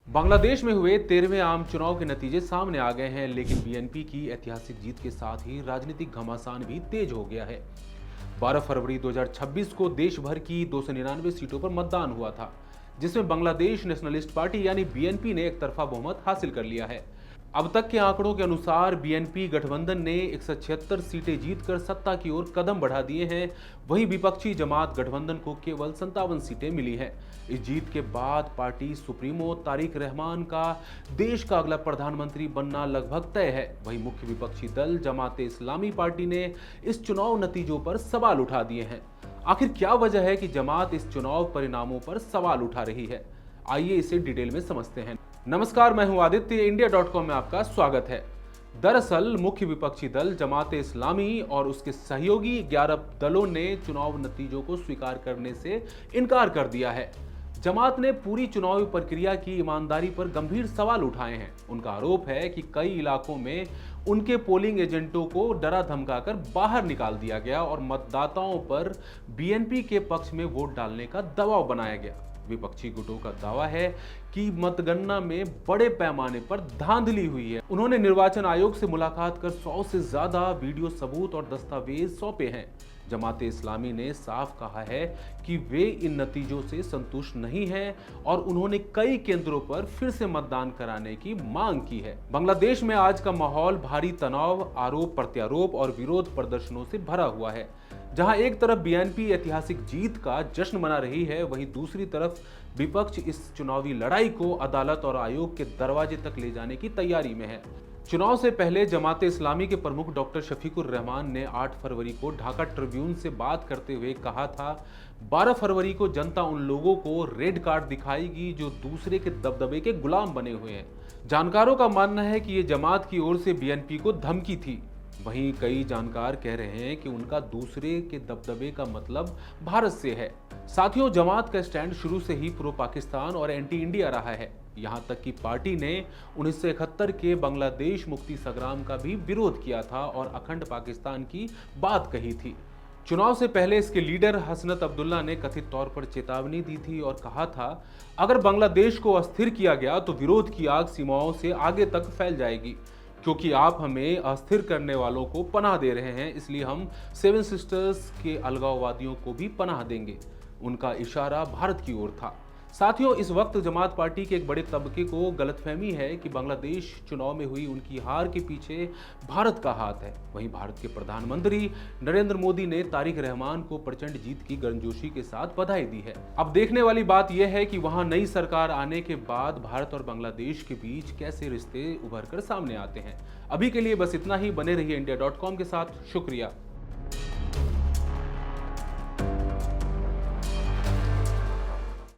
बांग्लादेश में हुए 13वें आम चुनाव के नतीजे सामने आ गए हैं, लेकिन बीएनपी की ऐतिहासिक जीत के साथ ही राजनीतिक घमासान भी तेज हो गया है। 12 फरवरी 2026 को देश भर की 299 सीटों पर मतदान हुआ था, जिसमें बांग्लादेश नेशनलिस्ट पार्टी यानी बीएनपी ने एक तरफा बहुमत हासिल कर लिया है। अब तक के आंकड़ों के अनुसार बीएनपी गठबंधन ने 176 सीटें जीतकर सत्ता की ओर कदम बढ़ा दिए हैं। वहीं विपक्षी जमात गठबंधन को केवल 57 सीटें मिली हैं। इस जीत के बाद पार्टी सुप्रीमो तारिक रहमान का देश का अगला प्रधानमंत्री बनना लगभग तय है। वहीं मुख्य विपक्षी दल जमाते इस्लामी पार्टी ने इस चुनाव नतीजों पर सवाल उठा दिए हैं। आखिर क्या वजह है कि जमात इस चुनाव परिणामों पर सवाल उठा रही है? आइए इसे डिटेल में समझते हैं। नमस्कार, मैं हूं आदित्य। इंडिया.com में आपका स्वागत है। दरअसल मुख्य विपक्षी दल जमाते इस्लामी और उसके सहयोगी 11 दलों ने चुनाव नतीजों को स्वीकार करने से इनकार कर दिया है। जमात ने पूरी चुनावी प्रक्रिया की ईमानदारी पर गंभीर सवाल उठाए हैं। उनका आरोप है कि कई इलाकों में उनके पोलिंग एजेंटों को डरा धमकाकर बाहर निकाल दिया गया और मतदाताओं पर बीएनपी के पक्ष में वोट डालने का दबाव बनाया गया। विपक्षी गुटों का दावा है कि मतगणना में बड़े पैमाने पर धांधली हुई है। उन्होंने निर्वाचन आयोग से मुलाकात कर 100 से ज्यादा वीडियो सबूत और दस्तावेज सौंपे हैं। जमाते इस्लामी ने साफ कहा है कि वे इन नतीजों से संतुष्ट नहीं हैं और उन्होंने कई केंद्रों पर फिर से मतदान कराने की मांग की है। बांग्लादेश में आज का माहौल भारी तनाव, आरोप प्रत्यारोप और विरोध प्रदर्शनों से भरा हुआ है। जहां एक तरफ बीएनपी ऐतिहासिक जीत का जश्न मना रही है, वहीं दूसरी तरफ विपक्ष इस चुनावी लड़ाई को अदालत और आयोग के दरवाजे तक ले जाने की तैयारी में है। चुनाव से पहले जमाते इस्लामी के प्रमुख डॉक्टर शफीकुर रहमान ने 8 फरवरी को ढाका ट्रिब्यून से बात करते हुए कहा था, 12 फरवरी को जनता उन लोगों को रेड कार्ड दिखाएगी जो दूसरे के दबदबे के गुलाम बने हुए हैं। जानकारों का मानना है कि ये जमात की ओर से बीएनपी को धमकी थी। वहीं कई जानकार कह रहे हैं कि उनका दूसरे के दबदबे का मतलब भारत से है। साथियों, जमात का स्टैंड शुरू से ही प्रो पाकिस्तान और एंटी इंडिया रहा है। यहां तक कि पार्टी ने 1971 के बांग्लादेश मुक्ति संग्राम का भी विरोध किया था और अखंड पाकिस्तान की बात कही थी। चुनाव से पहले इसके लीडर हसनत अब्दुल्ला ने कथित तौर पर चेतावनी दी थी और कहा था, अगर बांग्लादेश को अस्थिर किया गया तो विरोध की आग सीमाओं से आगे तक फैल जाएगी। क्योंकि आप हमें अस्थिर करने वालों को पनाह दे रहे हैं, इसलिए हम 7 सिस्टर्स के अलगाववादियों को भी पनाह देंगे। उनका इशारा भारत की ओर था। साथियों, इस वक्त जमात पार्टी के एक बड़े तबके को गलतफहमी है कि बांग्लादेश चुनाव में हुई उनकी हार के पीछे भारत का हाथ है। वहीं भारत के प्रधानमंत्री नरेंद्र मोदी ने तारिक रहमान को प्रचंड जीत की गर्मजोशी के साथ बधाई दी है। अब देखने वाली बात यह है कि वहां नई सरकार आने के बाद भारत और बांग्लादेश के बीच कैसे रिश्ते उभर कर सामने आते हैं। अभी के लिए बस इतना ही। बने रहिए इंडिया.com के साथ। शुक्रिया।